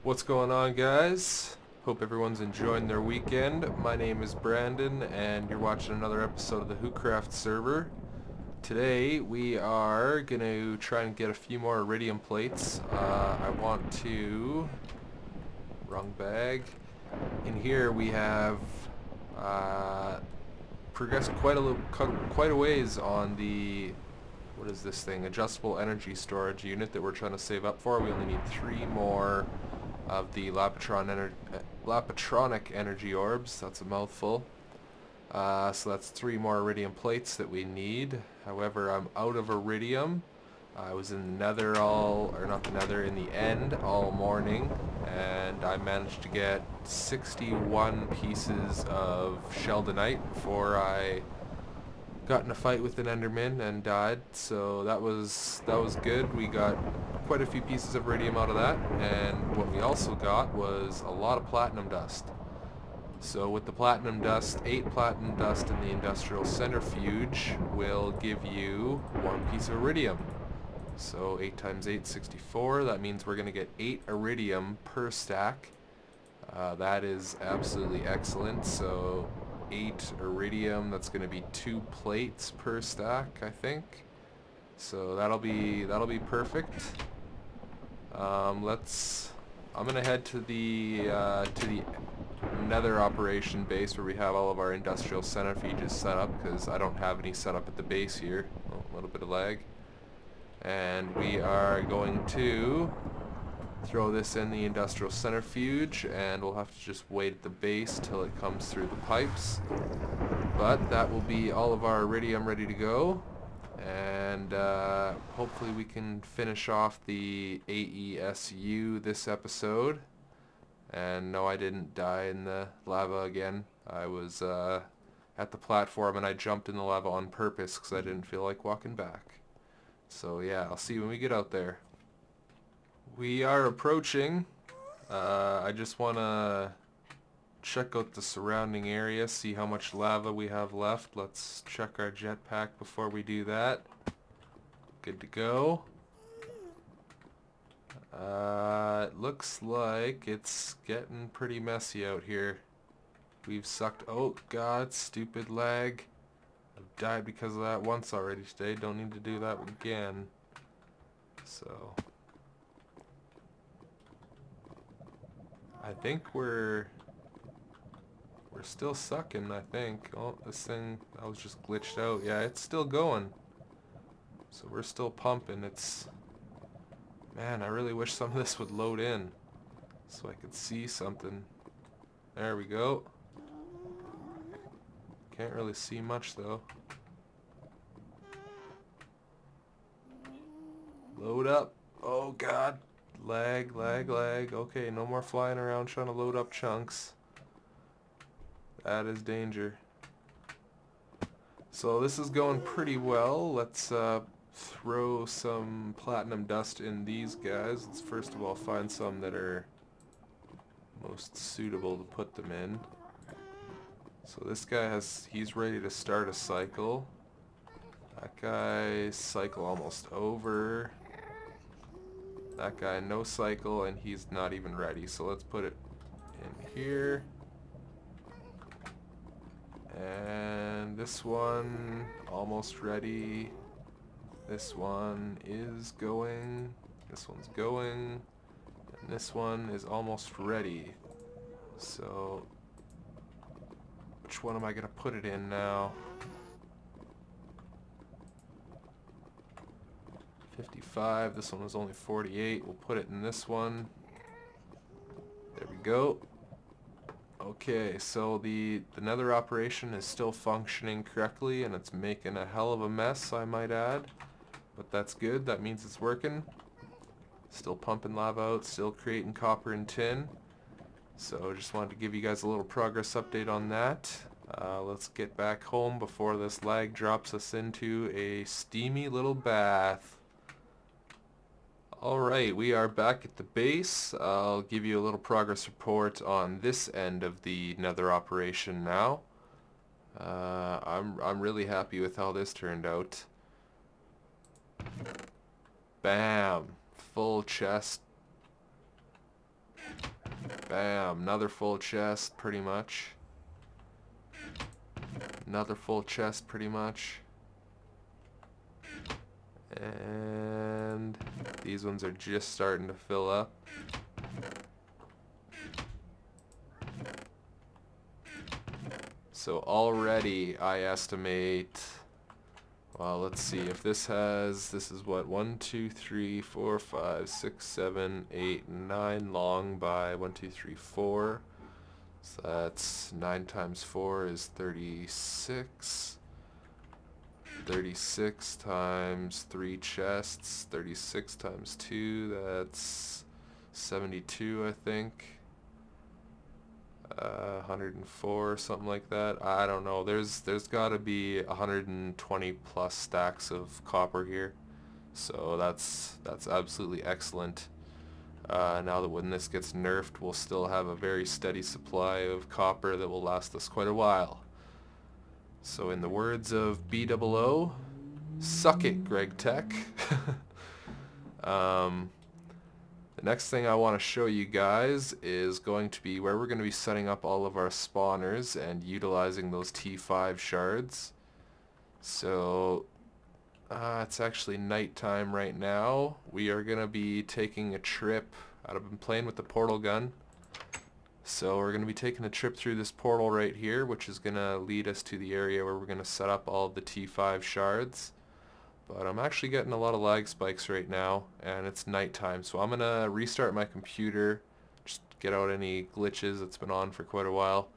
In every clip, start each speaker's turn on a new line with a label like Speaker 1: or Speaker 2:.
Speaker 1: What's going on, guys? Hope everyone's enjoying their weekend. My name is Brandon and you're watching another episode of the WhoCraft server. Today we are going to try and get a few more Iridium plates. I want to... wrong bag. In here we have progressed quite a ways on the... what is this thing? Adjustable energy storage unit that we're trying to save up for. We only need 3 more of the Lapatronic energy orbs. That's a mouthful. So that's 3 more Iridium plates that we need. However, I'm out of Iridium. I was in the Nether in the End all morning, and I managed to get 61 pieces of Sheldonite before I got in a fight with an Enderman and died. So that was good. We got quite a few pieces of Iridium out of that, and what we also got was a lot of platinum dust. So with the platinum dust, 8 platinum dust in the industrial centrifuge will give you 1 piece of Iridium. So 8 times 8, 64. That means we're going to get 8 Iridium per stack. That is absolutely excellent. So 8 Iridium, that's going to be 2 plates per stack, I think. So that'll be perfect. I'm gonna head to the Nether operation base where we have all of our industrial centrifuges set up, because I don't have any set up at the base here. Oh, a little bit of lag. And we are going to throw this in the industrial centrifuge, and we'll have to just wait at the base till it comes through the pipes. But that will be all of our Iridium ready to go, and hopefully we can finish off the AESU this episode. And no, I didn't die in the lava again. I was at the platform and I jumped in the lava on purpose because I didn't feel like walking back. So yeah, I'll see you when we get out there. We are approaching. I just want to check out the surrounding area, see how much lava we have left. Let's check our jetpack before we do that. Good to go. It looks like it's getting pretty messy out here. We've sucked... oh god, stupid lag. I've died because of that once already today. Don't need to do that again. So... I think we're still sucking, I think. Oh, this thing, I was just glitched out. Yeah, it's still going. So we're still pumping. It's... man, I really wish some of this would load in so I could see something. There we go. Can't really see much though. Load up. Oh god. Lag, lag, lag. Okay, no more flying around trying to load up chunks. That is danger. So this is going pretty well. Let's throw some platinum dust in these guys. Let's first of all find some that are most suitable to put them in. So this guy he's ready to start a cycle. That guy's cycle almost over. That guy no cycle, and he's not even ready. So let's put it in here. And this one almost ready. This one is going. This one's going. And this one is almost ready. So which one am I gonna put it in now? 55. This one was only 48. We'll put it in this one. There we go. Okay, so the Nether operation is still functioning correctly, and it's making a hell of a mess, I might add. But that's good. That means it's working. Still pumping lava out, still creating copper and tin. So just wanted to give you guys a little progress update on that. Let's get back home before this lag drops us into a steamy little bath. Alright, we are back at the base. I'll give you a little progress report on this end of the Nether operation now. I'm really happy with how this turned out. Bam! Full chest. Bam, another full chest pretty much. Another full chest pretty much. And these ones are just starting to fill up. So already I estimate, well, let's see, if this is what, 1, 2, 3, 4, 5, 6, 7, 8, 9 long by 1, 2, 3, 4. So that's 9 times 4 is 36. 36 times 3 chests, 36 times 2, that's 72, I think. 104, something like that. I don't know. There's got to be 120 plus stacks of copper here, so that's absolutely excellent. Now that when this gets nerfed, we'll still have a very steady supply of copper that will last us quite a while. So in the words of BOO, suck it, Greg Tech. The next thing I want to show you guys is going to be where we're going to be setting up all of our spawners and utilizing those T5 shards. So it's actually nighttime right now. We are going to be taking a trip. I've been playing with the portal gun. So we're going to be taking a trip through this portal right here, which is going to lead us to the area where we're going to set up all of the T5 shards. But I'm actually getting a lot of lag spikes right now, and it's nighttime, so I'm going to restart my computer, just get out any glitches that's been on for quite a while,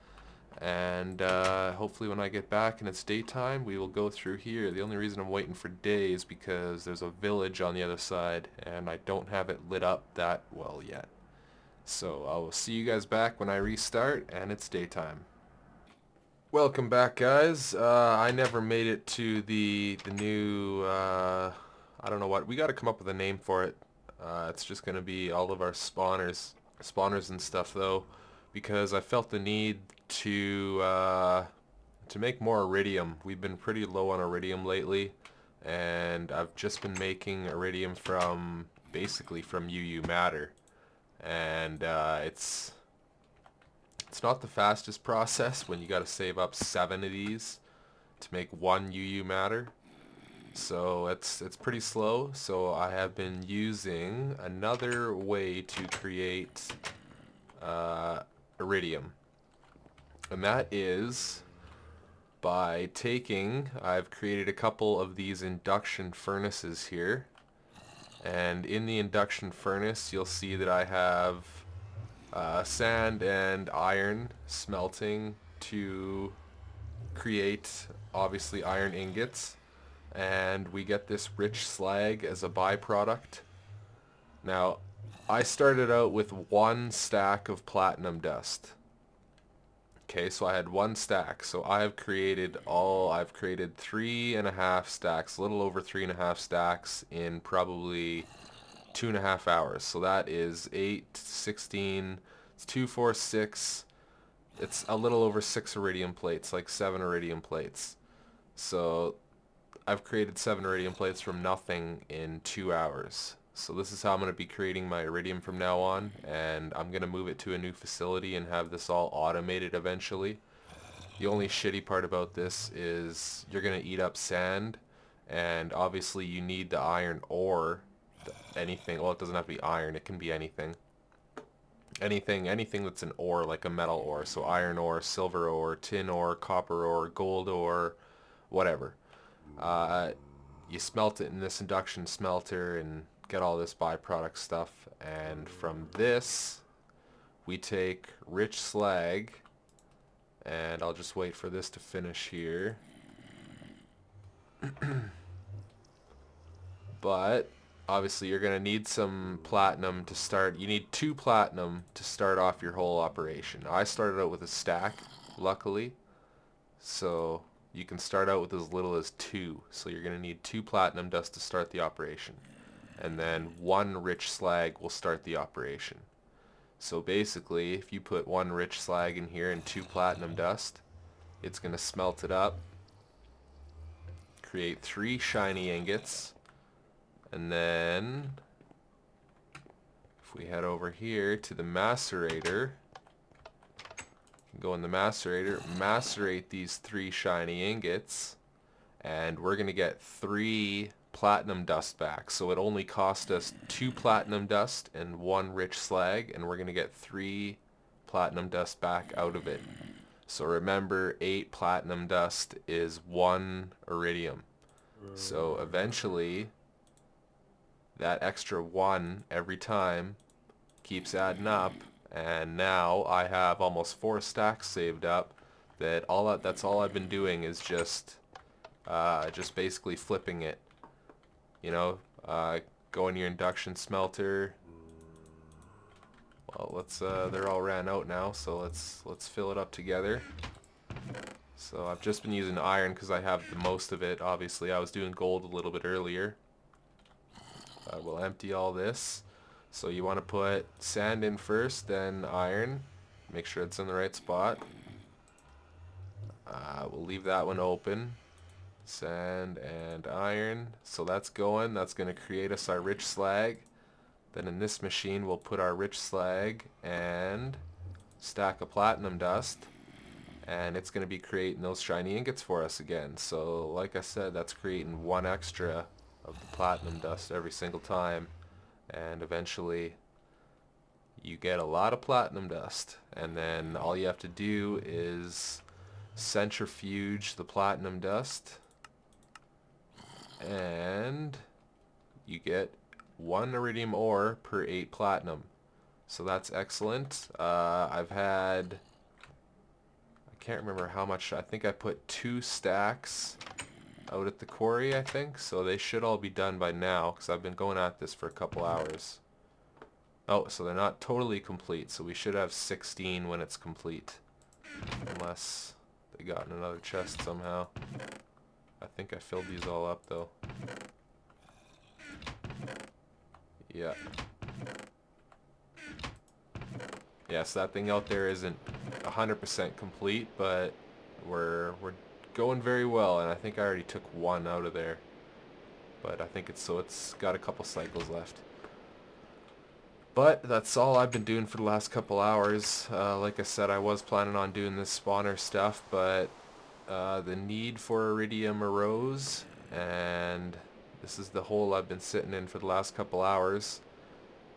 Speaker 1: and hopefully when I get back and it's daytime, we will go through here. The only reason I'm waiting for day is because there's a village on the other side, and I don't have it lit up that well yet. So I will see you guys back when I restart, and it's daytime. Welcome back, guys. I never made it to the new, I don't know what, we got to come up with a name for it. It's just going to be all of our spawners and stuff though, because I felt the need to make more Iridium. We've been pretty low on Iridium lately, and I've just been making Iridium from, basically from UU matter, and it's not the fastest process when you got to save up 7 of these to make 1 UU matter. So it's pretty slow. So I have been using another way to create Iridium. And that is by I've created a couple of these induction furnaces here. And in the induction furnace you'll see that I have sand and iron smelting to create obviously iron ingots, and we get this rich slag as a byproduct. Now I started out with 1 stack of platinum dust. Okay, so I had 1 stack, so I've created 3.5 stacks, a little over 3.5 stacks in probably 2.5 hours. So that is 8, 16, it's 2, 4, 6, it's a little over 6 Iridium plates, like 7 Iridium plates. So I've created 7 Iridium plates from nothing in 2 hours. So this is how I'm going to be creating my Iridium from now on, and I'm going to move it to a new facility and have this all automated eventually. The only shitty part about this is you're going to eat up sand, and obviously you need the iron ore. Anything, well, it doesn't have to be iron, it can be anything. Anything that's an ore, like a metal ore. So iron ore, silver ore, tin ore, copper ore, gold ore, whatever. You smelt it in this induction smelter and get all this byproduct stuff, and from this we take rich slag, and I'll just wait for this to finish here. But obviously you're going to need some platinum to start. You need 2 platinum to start off your whole operation. I started out with a stack, luckily, so you can start out with as little as 2. So you're going to need 2 platinum dust to start the operation, and then 1 rich slag will start the operation. So basically, if you put 1 rich slag in here and 2 platinum dust, it's going to smelt it up, create 3 shiny ingots, and then if we head over here to the macerator, go in the macerator, macerate these 3 shiny ingots, and we're going to get 3 platinum dust back. So it only cost us 2 platinum dust and 1 rich slag, and we're going to get 3 platinum dust back out of it. So remember, 8 platinum dust is 1 iridium. So eventually, that extra 1 every time keeps adding up, and now I have almost 4 stacks saved up. That's all I've been doing is just basically flipping it. You know, go in your induction smelter. Well, they're all ran out now, so let's fill it up together. So I've just been using iron because I have the most of it. Obviously, I was doing gold a little bit earlier. We'll empty all this. So you want to put sand in first, then iron. Make sure it's in the right spot. We'll leave that one open. Sand and iron. So that's going. That's going to create us our rich slag. Then in this machine we'll put our rich slag and stack of platinum dust, and it's going to be creating those shiny ingots for us again. So like I said, that's creating 1 extra of the platinum dust every single time, and eventually you get a lot of platinum dust, and then all you have to do is centrifuge the platinum dust and you get 1 iridium ore per 8 platinum. So that's excellent. I can't remember how much. I think I put 2 stacks out at the quarry, I think. So they should all be done by now because I've been going at this for a couple hours. Oh, so they're not totally complete. So we should have 16 when it's complete. Unless they got in another chest somehow. I think I filled these all up though. Yeah. Yes, that thing out there isn't 100% complete, but we're going very well, and I think I already took 1 out of there. But I think it's got a couple cycles left. But that's all I've been doing for the last couple hours. Like I said, I was planning on doing this spawner stuff, but the need for iridium arose, and this is the hole I've been sitting in for the last couple hours.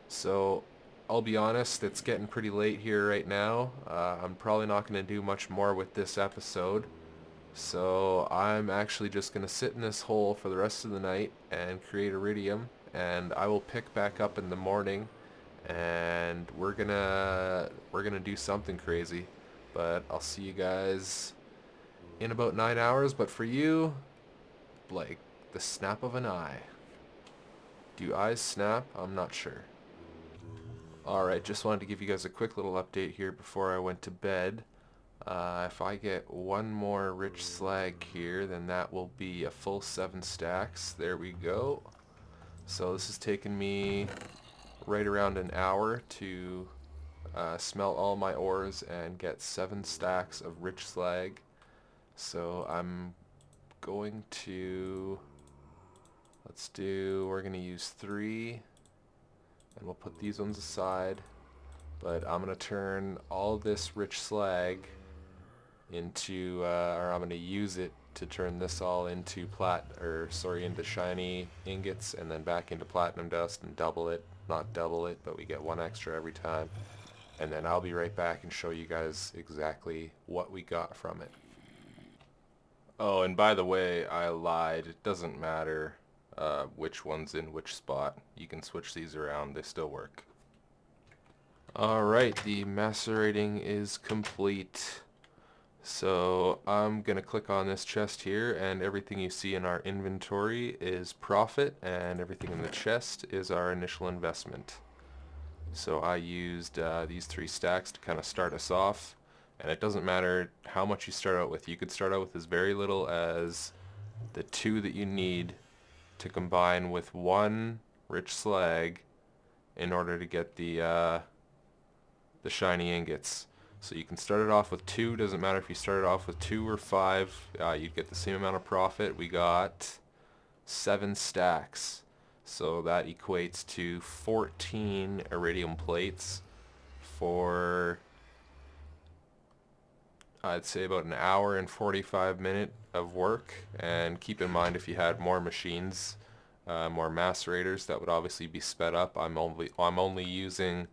Speaker 1: So I'll be honest, it's getting pretty late here right now. I'm probably not going to do much more with this episode. So I'm actually just going to sit in this hole for the rest of the night and create iridium, and I will pick back up in the morning, and we're gonna do something crazy. But I'll see you guys in about 9 hours. But for you, like the snap of an eye. Do eyes snap? I'm not sure. Alright, just wanted to give you guys a quick little update here before I went to bed. If I get 1 more rich slag here, then that will be a full 7 stacks. There we go. So this has taken me right around an hour to smelt all my ores and get 7 stacks of rich slag. So I'm going to, we're going to use 3, and we'll put these ones aside. But I'm going to turn all this rich slag into, or I'm going to use it to turn this all into into shiny ingots, and then back into platinum dust and double it. Not double it, but we get 1 extra every time. And then I'll be right back and show you guys exactly what we got from it. Oh, and by the way, I lied. It doesn't matter which one's in which spot. You can switch these around. They still work. Alright, the macerating is complete. So I'm going to click on this chest here, and everything you see in our inventory is profit, and everything in the chest is our initial investment. So I used these 3 stacks to kind of start us off, and it doesn't matter how much you start out with. You could start out with as very little as the 2 that you need to combine with 1 rich slag in order to get the shiny ingots. So you can start it off with 2. Doesn't matter if you started off with 2 or 5. You'd get the same amount of profit. We got 7 stacks. So that equates to 14 iridium plates for, I'd say, about an hour and 45 minutes of work. And keep in mind, if you had more machines, more macerators, that would obviously be sped up. I'm only using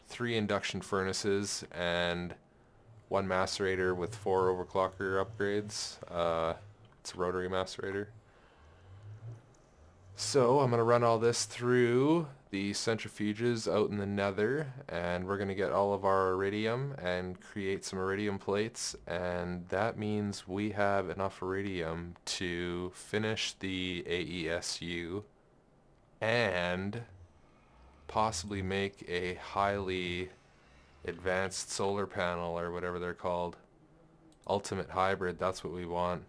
Speaker 1: 3 induction furnaces and 1 macerator with 4 overclocker upgrades. It's a rotary macerator. So I'm going to run all this through the centrifuges out in the nether, and we're going to get all of our iridium and create some iridium plates, and that means we have enough iridium to finish the AESU and possibly make a highly advanced solar panel, or whatever they're called. Ultimate hybrid, that's what we want.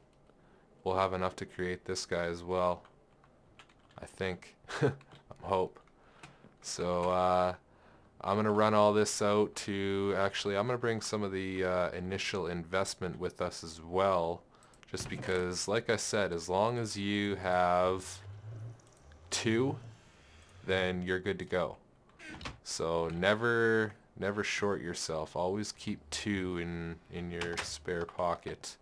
Speaker 1: We'll have enough to create this guy as well, I think. I hope. So I'm going to run all this out to, actually I'm going to bring some of the initial investment with us as well, just because, like I said, as long as you have 2, then you're good to go. So never short yourself. Always keep 2 in your spare pocket,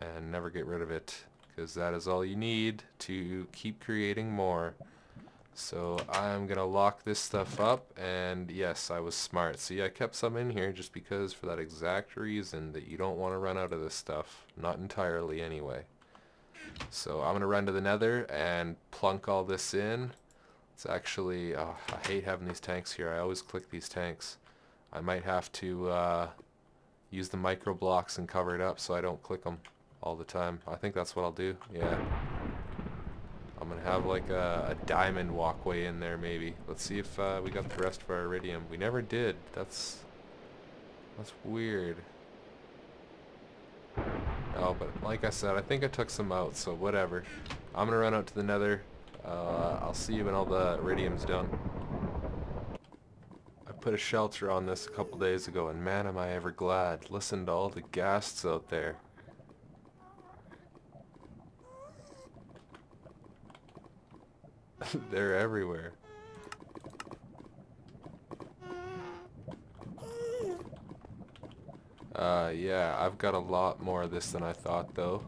Speaker 1: and never get rid of it, because that is all you need to keep creating more. So I'm gonna lock this stuff up, and yes, I was smart. See, I kept some in here just because, for that exact reason, that you don't want to run out of this stuff. Not entirely anyway. So I'm gonna run to the nether and plunk all this in. It's actually, I hate having these tanks here. I always click these tanks. I might have to use the micro blocks and cover it up so I don't click them all the time. I think that's what I'll do. Yeah. I'm gonna have like a diamond walkway in there maybe. Let's see if we got the rest of our iridium. We never did. That's weird. Oh, but like I said, I think I took some out, so whatever. I'm gonna run out to the nether. I'll see you when all the iridium's done. I put a shelter on this a couple days ago, and man am I ever glad. Listen to all the ghasts out there. They're everywhere. Yeah, I've got a lot more of this than I thought though.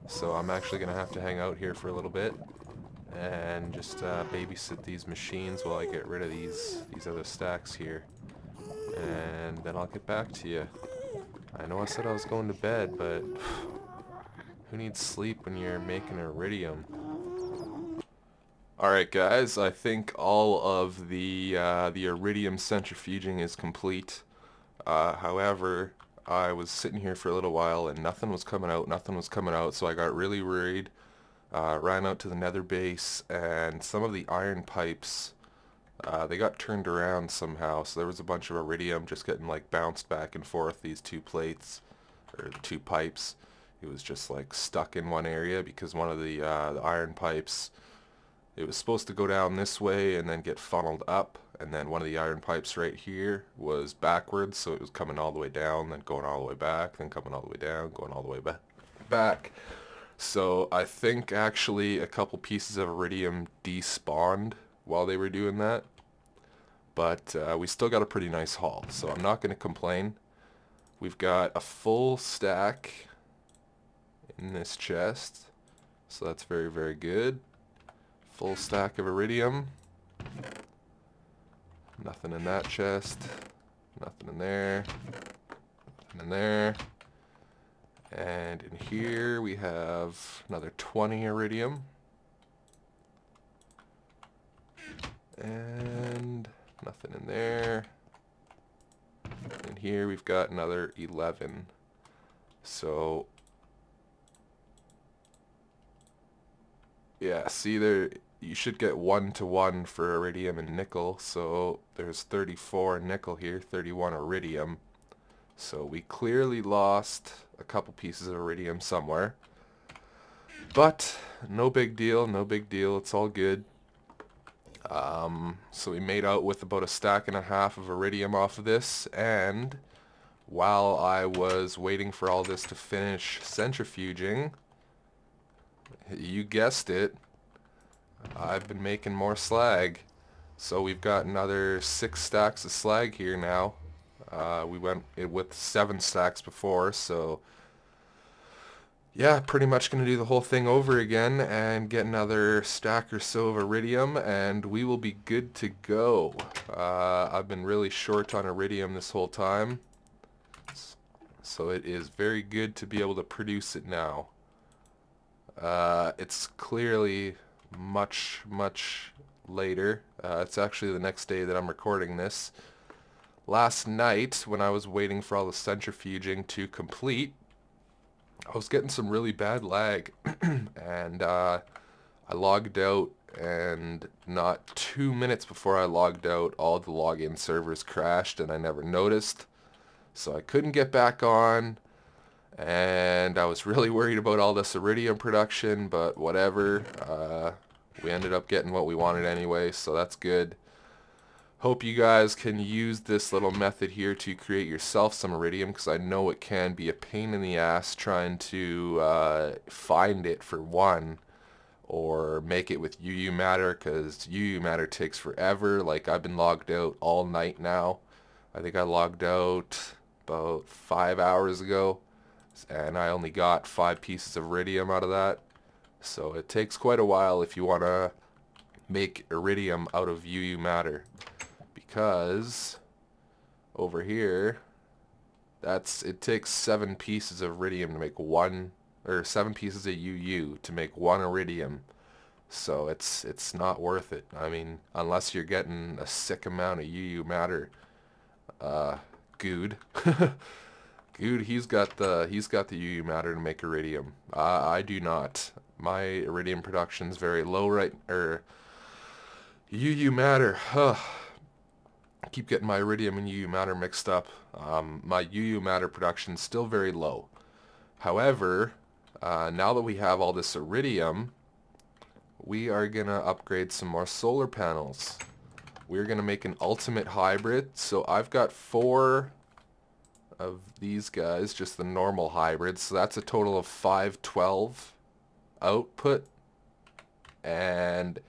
Speaker 1: So I'm actually gonna have to hang out here for a little bit and just babysit these machines while I get rid of these other stacks here. And then I'll get back to you. I know I said I was going to bed, but who needs sleep when you're making iridium? Alright guys, I think all of the iridium centrifuging is complete. However, I was sitting here for a little while and nothing was coming out, so I got really worried. Ran out to the nether base, and some of the iron pipes, they got turned around somehow, so there was a bunch of iridium just getting like bounced back and forth, these 2 plates, or 2 pipes. It was just like stuck in one area because one of the iron pipes, it was supposed to go down this way and then get funneled up, and then one of the iron pipes right here was backwards, so it was coming all the way down, then going all the way back, then coming all the way down, going all the way back. So I think actually a couple pieces of iridium despawned while they were doing that, but we still got a pretty nice haul, so I'm not going to complain. We've got a full stack in this chest, so that's very, very good. Full stack of iridium. Nothing in that chest. Nothing in there. Nothing in there. And in here we have another 20 iridium. And nothing in there. In here we've got another 11. So yeah, see there, you should get 1-to-1 for iridium and nickel, so there's 34 nickel here, 31 iridium. So we clearly lost a couple pieces of iridium somewhere. But no big deal, no big deal, it's all good. So we made out with about a stack and a half of iridium off of this, and while I was waiting for all this to finish centrifuging, you guessed it, I've been making more slag. So we've got another 6 stacks of slag here now. We went with 7 stacks before, so yeah, pretty much going to do the whole thing over again and get another stack or so of iridium, and we will be good to go. I've been really short on iridium this whole time, so it is very good to be able to produce it now. It's clearly much later. It's actually the next day that I'm recording this. Last night, when I was waiting for all the centrifuging to complete, I was getting some really bad lag, and I logged out, and not 2 minutes before I logged out, all the login servers crashed, and I never noticed, so I couldn't get back on, and I was really worried about all this iridium production, but whatever. We ended up getting what we wanted anyway, so that's good. Hope you guys can use this little method here to create yourself some iridium, because I know it can be a pain in the ass trying to find it for one, or make it with UU matter, because UU matter takes forever. Like, I've been logged out all night now. I think I logged out about 5 hours ago, and I only got 5 pieces of iridium out of that. So it takes quite a while if you want to make iridium out of UU matter. Because over here, it takes 7 pieces of iridium to make one, or 7 pieces of UU to make 1 iridium. So it's not worth it. I mean, unless you're getting a sick amount of UU matter. Good. Good, he's got the UU matter to make iridium. I do not. My iridium production's very low UU matter. I keep getting my iridium and UU matter mixed up. My UU matter production's still very low. However, now that we have all this iridium, we are gonna upgrade some more solar panels. We're gonna make an ultimate hybrid. So I've got 4 of these guys, just the normal hybrids. So that's a total of 512 output. And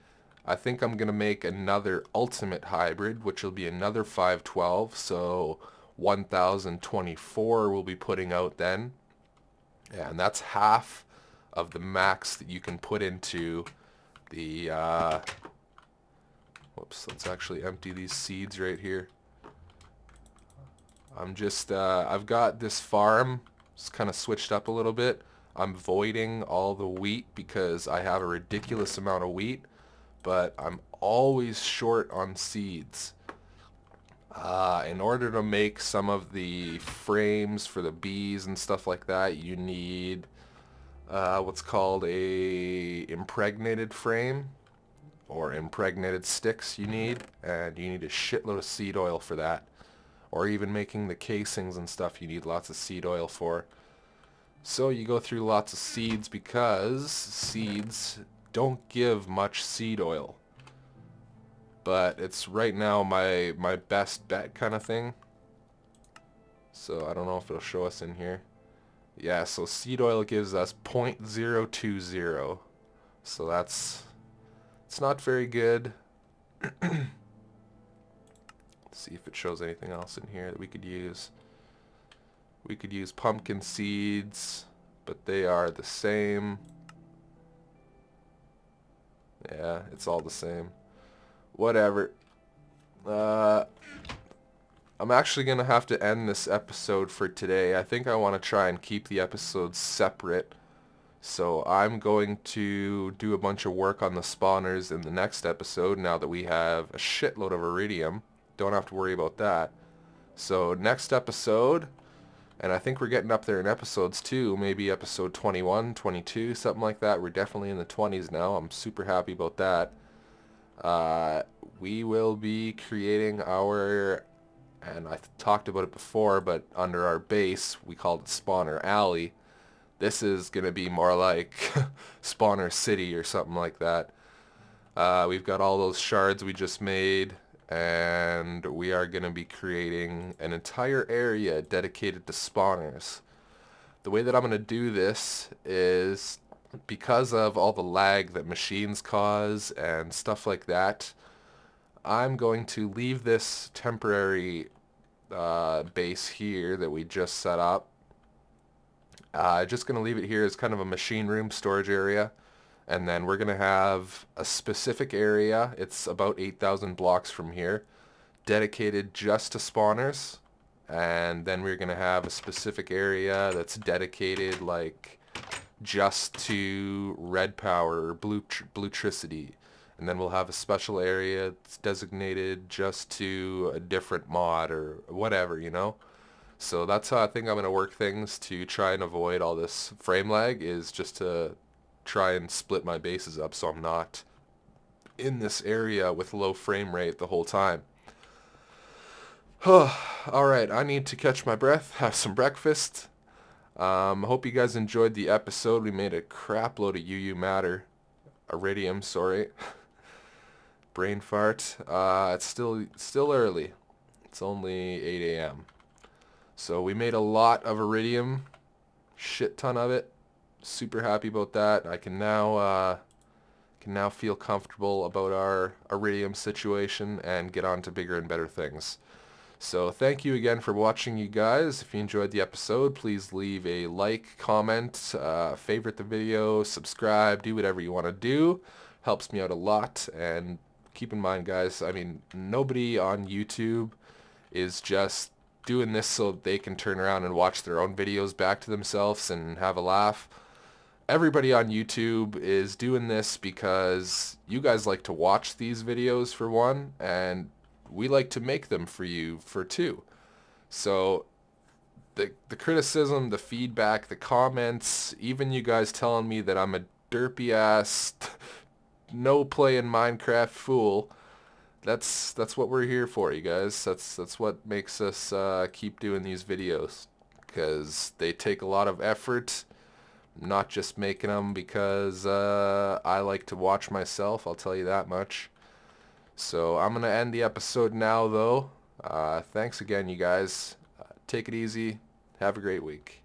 Speaker 1: I think I'm gonna make another ultimate hybrid, which will be another 512. So 1024 we'll be putting out then. And that's half of the max that you can put into the whoops, let's actually empty these seeds right here. I'm just I've got this farm, it's kind of switched up a little bit. I'm voiding all the wheat because I have a ridiculous amount of wheat, but I'm always short on seeds. In order to make some of the frames for the bees and stuff like that, you need what's called a impregnated frame, or impregnated sticks you need, and you need a shitload of seed oil for that. Or even making the casings and stuff, you need lots of seed oil for. So you go through lots of seeds because seeds don't give much seed oil. But it's right now my best bet kind of thing. So I don't know if it'll show us in here. Yeah, so seed oil gives us 0.020. So it's not very good. See if it shows anything else in here that we could use. We could use pumpkin seeds, but they are the same. Yeah, it's all the same. Whatever. I'm actually gonna have to end this episode for today. I think I want to try and keep the episodes separate. So I'm going to do a bunch of work on the spawners in the next episode now that we have a shitload of iridium. Don't have to worry about that. So next episode, and I think we're getting up there in episodes too, maybe episode 21, 22, something like that. We're definitely in the 20s now. I'm super happy about that. We will be creating our, and I talked about it before, but under our base, we called it Spawner Alley. This is going to be more like Spawner City or something like that. We've got all those shards we just made, and we are going to be creating an entire area dedicated to spawners. The way that I'm going to do this is because of all the lag that machines cause and stuff like that, I'm going to leave this temporary base here that we just set up. Just going to leave it here as kind of a machine room storage area. And then we're going to have a specific area, it's about 8,000 blocks from here, dedicated just to spawners. And then we're going to have a specific area that's dedicated like just to red power or bluetricity. And then we'll have a special area that's designated just to a different mod or whatever, you know? So that's how I think I'm going to work things to try and avoid all this frame lag, is just to try and split my bases up so I'm not in this area with low frame rate the whole time. Alright, I need to catch my breath, have some breakfast. Hope you guys enjoyed the episode. We made a crap load of Iridium, sorry. Brain fart. It's still early. It's only 8 a.m. So we made a lot of Iridium, shit ton of it. Super happy about that. I can now feel comfortable about our Iridium situation and get on to bigger and better things. So thank you again for watching, you guys. If you enjoyed the episode, please leave a like, comment, favorite the video, subscribe, do whatever you want to do. Helps me out a lot. And keep in mind, guys, I mean, nobody on YouTube is just doing this so they can turn around and watch their own videos back to themselves and have a laugh. Everybody on YouTube is doing this because you guys like to watch these videos, for one, and we like to make them for you for two. So the criticism, the feedback, the comments, even you guys telling me that I'm a derpy ass no playing Minecraft fool, that's what we're here for, you guys. That's what makes us keep doing these videos, because they take a lot of effort. I'm not just making them because I like to watch myself, I'll tell you that much. So I'm going to end the episode now, though. Thanks again, you guys. Take it easy. Have a great week.